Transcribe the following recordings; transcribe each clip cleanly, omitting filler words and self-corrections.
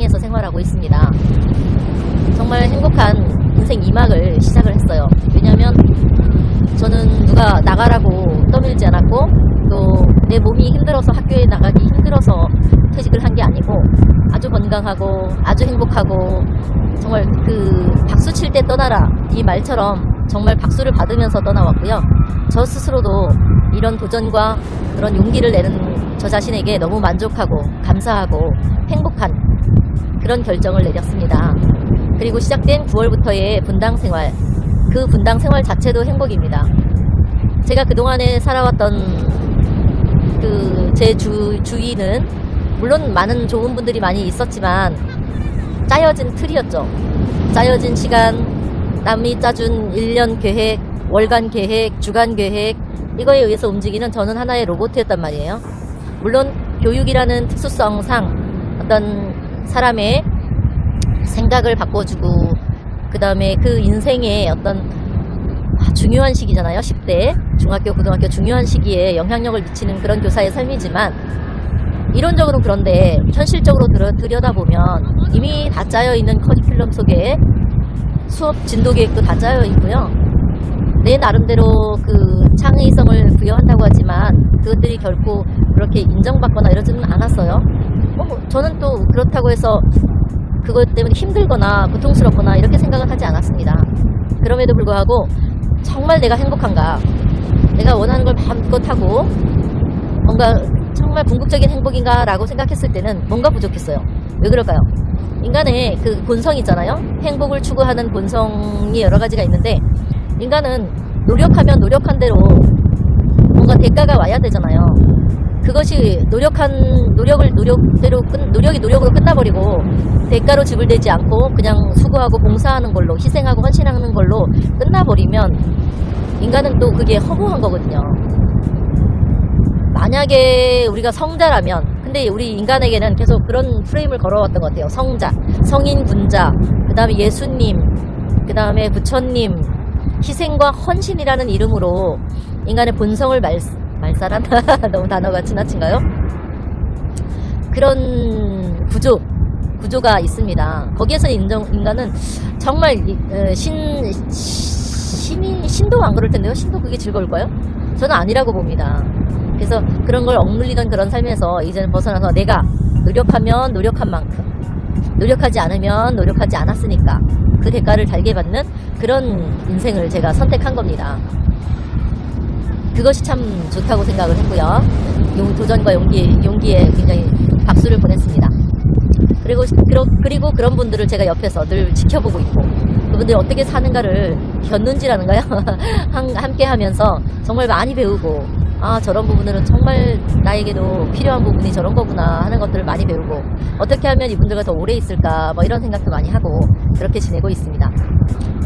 세상에서 생활하고 있습니다. 정말 행복한 인생 2막을 시작을 했어요. 왜냐하면 저는 누가 나가라고 떠밀지 않았고 또 내 몸이 힘들어서 학교에 나가기 힘들어서 퇴직을 한 게 아니고 아주 건강하고 아주 행복하고 정말 그 박수 칠 때 떠나라 이 말처럼 정말 박수를 받으면서 떠나왔고요. 저 스스로도 이런 도전과 그런 용기를 내는 저 자신에게 너무 만족하고 감사하고 행복한 그런 결정을 내렸습니다. 그리고 시작된 9월부터의 분당 생활, 그 분당 생활 자체도 행복입니다. 제가 그동안에 살아왔던 제 주위는 물론 많은 좋은 분들이 많이 있었지만 짜여진 틀이었죠. 짜여진 시간, 남이 짜준 1년 계획, 월간 계획, 주간 계획, 이거에 의해서 움직이는 저는 하나의 로봇이었단 말이에요. 물론 교육이라는 특수성상 어떤 사람의 생각을 바꿔주고 그 다음에 그 인생의 어떤 중요한 시기잖아요. 10대, 중학교, 고등학교 중요한 시기에 영향력을 미치는 그런 교사의 삶이지만 이론적으로 그런데 현실적으로 들여다보면 이미 다 짜여있는 커리큘럼 속에 수업 진도 계획도 다 짜여 있고요. 내 나름대로 그 창의성을 부여한다고 하지만 그것들이 결코 그렇게 인정받거나 이러지는 않았어요. 저는 또 그렇다고 해서 그것 때문에 힘들거나 고통스럽거나 이렇게 생각은 하지 않았습니다. 그럼에도 불구하고 정말 내가 행복한가, 내가 원하는 걸 마음껏 하고 뭔가 정말 궁극적인 행복인가 라고 생각했을 때는 뭔가 부족했어요. 왜 그럴까요? 인간의 그 본성이 있잖아요. 행복을 추구하는 본성이 여러 가지가 있는데 인간은 노력하면 노력한 대로 뭔가 대가가 와야 되잖아요. 그것이 노력이 노력으로 끝나버리고 대가로 지불되지 않고 그냥 수고하고 봉사하는 걸로, 희생하고 헌신하는 걸로 끝나버리면 인간은 또 그게 허무한 거거든요. 만약에 우리가 성자라면, 근데 우리 인간에게는 계속 그런 프레임을 걸어왔던 것 같아요. 성자, 성인 군자, 그 다음에 예수님, 그 다음에 부처님, 희생과 헌신이라는 이름으로 인간의 본성을 말살한다. 너무 단어가 지나친가요? 그런 구조가 있습니다. 거기에서 인간은 정말 신도 안 그럴 텐데요. 신도 그게 즐거울까요? 저는 아니라고 봅니다. 그래서 그런 걸 억눌리던 그런 삶에서 이제는 벗어나서 내가 노력하면 노력한 만큼, 노력하지 않으면 노력하지 않았으니까 그 대가를 달게 받는 그런 인생을 제가 선택한 겁니다. 그것이 참 좋다고 생각을 했고요. 도전과 용기에 굉장히 박수를 보냈습니다. 그리고 그런 분들을 제가 옆에서 늘 지켜보고 있고 그분들이 어떻게 사는가를 견눈질하는가요? 함께 하면서 정말 많이 배우고 저런 부분들은 정말 나에게도 필요한 부분이 저런 거구나 하는 것들을 많이 배우고 어떻게 하면 이분들과 더 오래 있을까 뭐 이런 생각도 많이 하고 그렇게 지내고 있습니다.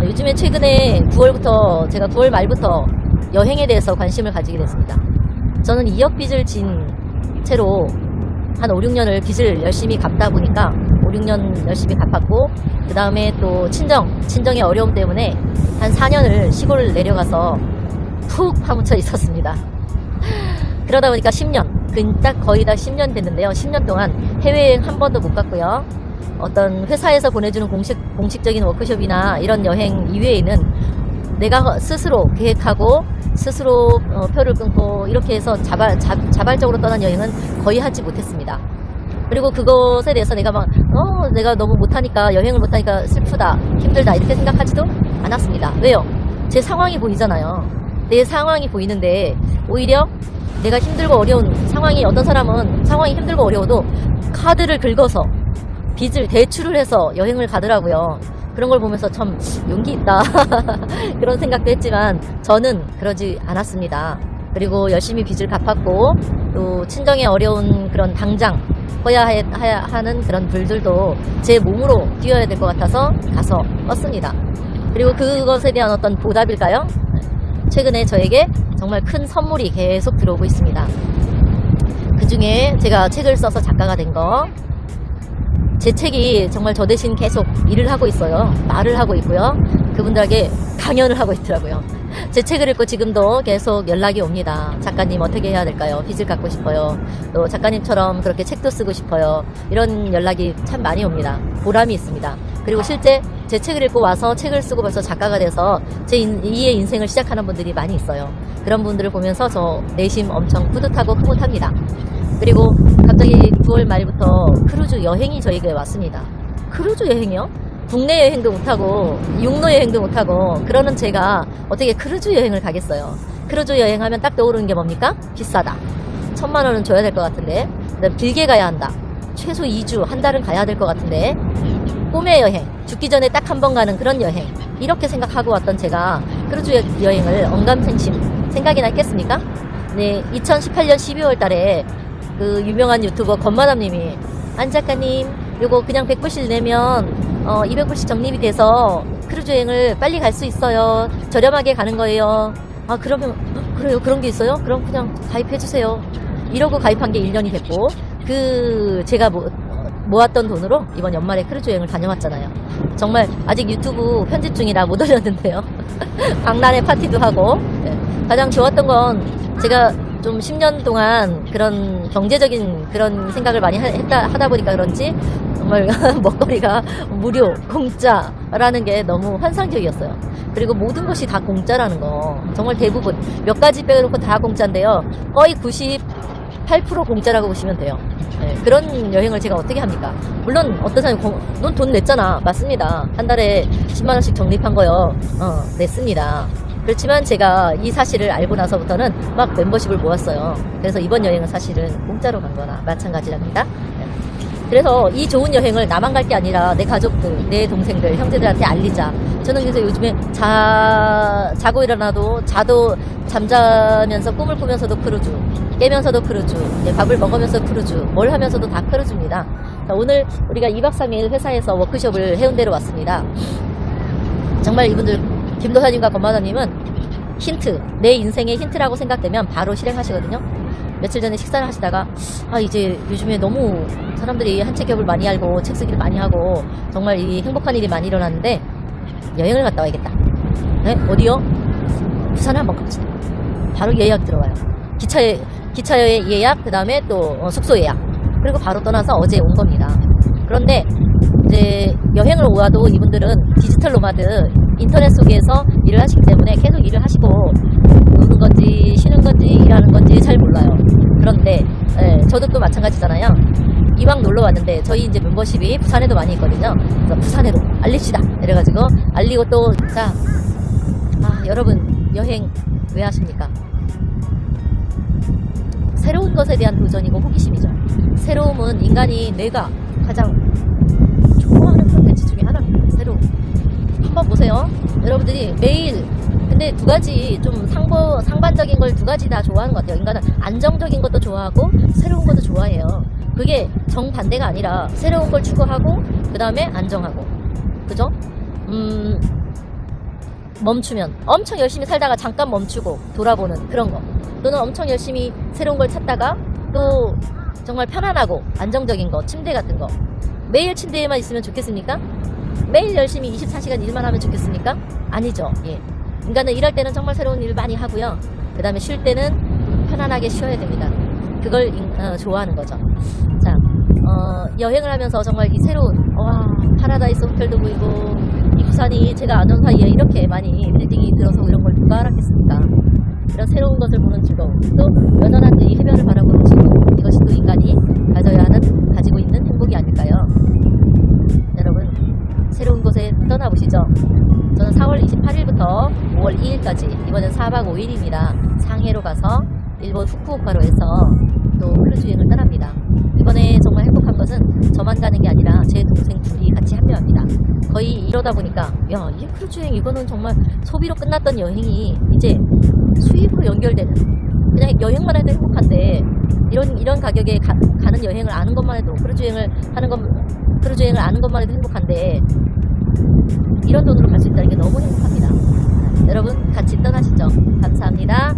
요즘에 최근에 9월부터 제가 9월 말부터 여행에 대해서 관심을 가지게 됐습니다. 저는 2억 빚을 진 채로 한 5, 6년을 빚을 열심히 갚다 보니까 5, 6년 열심히 갚았고 그 다음에 또 친정의 어려움 때문에 한 4년을 시골을 내려가서 푹 파묻혀 있었습니다. 그러다 보니까 10년, 딱 거의 다 10년 됐는데요. 10년 동안 해외여행 한 번도 못 갔고요. 어떤 회사에서 보내주는 공식적인 워크숍이나 이런 여행 이외에는 내가 스스로 계획하고 스스로 표를 끊고 이렇게 해서 자발적으로 떠난 여행은 거의 하지 못했습니다. 그리고 그것에 대해서 내가 내가 너무 못하니까 여행을 못하니까 슬프다, 힘들다 이렇게 생각하지도 않았습니다. 왜요? 제 상황이 보이잖아요. 내 상황이 보이는데 오히려 내가 힘들고 어려운 상황이, 어떤 사람은 상황이 힘들고 어려워도 카드를 긁어서 빚을 대출을 해서 여행을 가더라고요. 그런 걸 보면서 참 용기 있다 그런 생각도 했지만 저는 그러지 않았습니다. 그리고 열심히 빚을 갚았고 또 친정에 어려운 그런 당장 꺼야 하는 그런 불들도 제 몸으로 뛰어야 될 것 같아서 가서 껐습니다. 그리고 그것에 대한 어떤 보답일까요? 최근에 저에게 정말 큰 선물이 계속 들어오고 있습니다. 그 중에 제가 책을 써서 작가가 된 거, 제 책이 정말 저 대신 계속 일을 하고 있어요. 말을 하고 있고요. 그분들에게 강연을 하고 있더라고요. 제 책을 읽고 지금도 계속 연락이 옵니다. 작가님 어떻게 해야 될까요? 빚을 갚고 싶어요. 또 작가님처럼 그렇게 책도 쓰고 싶어요. 이런 연락이 참 많이 옵니다. 보람이 있습니다. 그리고 실제 제 책을 읽고 와서 책을 쓰고 벌써 작가가 돼서 제 2의 인생을 시작하는 분들이 많이 있어요. 그런 분들을 보면서 저 내심 엄청 뿌듯하고 흐뭇합니다. 그리고 갑자기 9월 말부터 크루즈 여행이 저에게 왔습니다. 크루즈 여행이요? 국내 여행도 못하고 육로 여행도 못하고 그러는 제가 어떻게 크루즈 여행을 가겠어요. 크루즈 여행하면 딱 떠오르는 게 뭡니까? 비싸다. 1000만 원은 줘야 될 것 같은데, 그다음 길게 가야 한다. 최소 2주, 한 달은 가야 될 것 같은데, 꿈의 여행, 죽기 전에 딱 한 번 가는 그런 여행, 이렇게 생각하고 왔던 제가 크루즈 여행을 언감생심 생각이 났겠습니까? 네, 2018년 12월 달에 그 유명한 유튜버 건마담님이 안 작가님 요거 그냥 100불씩 내면 200불씩 적립이 돼서 크루즈 여행을 빨리 갈 수 있어요. 저렴하게 가는 거예요. 아 그러면 그래요? 그런 게 있어요? 그럼 그냥 가입해주세요. 이러고 가입한 게 1년이 됐고 그 제가 모았던 돈으로 이번 연말에 크루즈 여행을 다녀왔잖아요. 정말 아직 유튜브 편집 중이라 못 올렸는데요. 박람회 파티도 하고 가장 좋았던 건 제가 좀 10년 동안 그런 경제적인 그런 생각을 많이 하다 보니까 그런지 정말 먹거리가 무료, 공짜라는 게 너무 환상적이었어요. 그리고 모든 것이 다 공짜라는 거. 정말 대부분 몇 가지 빼놓고 다 공짜인데요. 거의 98% 공짜라고 보시면 돼요. 네, 그런 여행을 제가 어떻게 합니까? 물론 어떤 사람이 넌 돈 냈잖아. 맞습니다. 한 달에 10만 원씩 적립한 거요. 냈습니다. 그렇지만 제가 이 사실을 알고 나서부터는 막 멤버십을 모았어요. 그래서 이번 여행은 사실은 공짜로 간 거나 마찬가지랍니다. 그래서 이 좋은 여행을 나만 갈 게 아니라 내 가족들, 내 동생들, 형제들한테 알리자. 저는 그래서 요즘에 자고 일어나도 잠자면서 꿈을 꾸면서도 크루즈, 깨면서도 크루즈, 밥을 먹으면서 크루즈, 뭘 하면서도 다 크루즈입니다. 자, 오늘 우리가 2박 3일 회사에서 워크숍을 해운대로 왔습니다. 정말 이분들 김도사님과 건마다님은 힌트, 내 인생의 힌트라고 생각되면 바로 실행하시거든요. 며칠 전에 식사를 하시다가 이제 요즘에 너무 사람들이 한채 겹을 많이 알고 책 쓰기를 많이 하고 정말 이 행복한 일이 많이 일어나는데 여행을 갔다 와야겠다. 네? 어디요? 부산에 한번 갑시다. 바로 예약 들어와요. 기차의 예약, 그 다음에 또 숙소 예약. 그리고 바로 떠나서 어제 온 겁니다. 그런데 이제 여행을 와도 이분들은 디지털 노마드, 인터넷 속에서 일을 하시기 때문에 계속 일을 하시고 노는 건지 쉬는 건지 일하는 건지 잘 몰라요. 그런데 저도 또 마찬가지잖아요. 이왕 놀러 왔는데 저희 이제 멤버십이 부산에도 많이 있거든요. 그래서 부산에도 알립시다. 이래가지고 알리고 또 자, 여러분 여행 왜 하십니까? 새로운 것에 대한 도전이고 호기심이죠. 새로움은 인간이 내가 가장 좋아하는 콘텐츠 중에 하나입니다. 새로움. 한번 보세요. 여러분들이 매일 근데 두 가지 좀 상반적인 걸 두 가지 다 좋아하는 것 같아요. 인간은 안정적인 것도 좋아하고 새로운 것도 좋아해요. 그게 정반대가 아니라 새로운 걸 추구하고 그 다음에 안정하고 그죠? 멈추면 엄청 열심히 살다가 잠깐 멈추고 돌아보는 그런 거 또는 엄청 열심히 새로운 걸 찾다가 또 정말 편안하고 안정적인 거 침대 같은 거 매일 침대에만 있으면 좋겠습니까? 매일 열심히 24시간 일만 하면 좋겠습니까? 아니죠. 예. 인간은 일할 때는 정말 새로운 일을 많이 하고요. 그 다음에 쉴 때는 편안하게 쉬어야 됩니다. 그걸 좋아하는 거죠. 자, 여행을 하면서 정말 이 새로운 파라다이스 호텔도 보이고 이 부산이 제가 아는 사이에 이렇게 많이 빌딩이 들어서고 이런 걸 누가 알았겠습니까? 이런 새로운 것을 보는 즐거움 또 여전한 이 해변을 바라보는 즐거움 이것이 또 인간이 가지고 있는 행복이 아닐까요? 여러분 새로운 곳에 떠나보시죠. 저는 4월 28일부터 5월 2일까지 이번엔 4박 5일입니다. 상해로 가서 일본 후쿠오카로 해서 또 크루즈 여행을 떠납니다. 이번에 정말 행복한 것은 저만 가는 게 아니라 제 동생 둘이 같이 합류합니다. 거의 이러다 보니까 이 크루즈 여행 이거는 정말 소비로 끝났던 여행이 이제 수입으로 연결되는 그냥 여행만 해도 행복한데 이런 가격에 가는 여행을 아는 것만 해도 크루즈 여행을 아는 것만 해도 행복한데 이런 돈으로 갈 수 있다는 게 너무 행복합니다. 여러분 같이 떠나시죠. 감사합니다.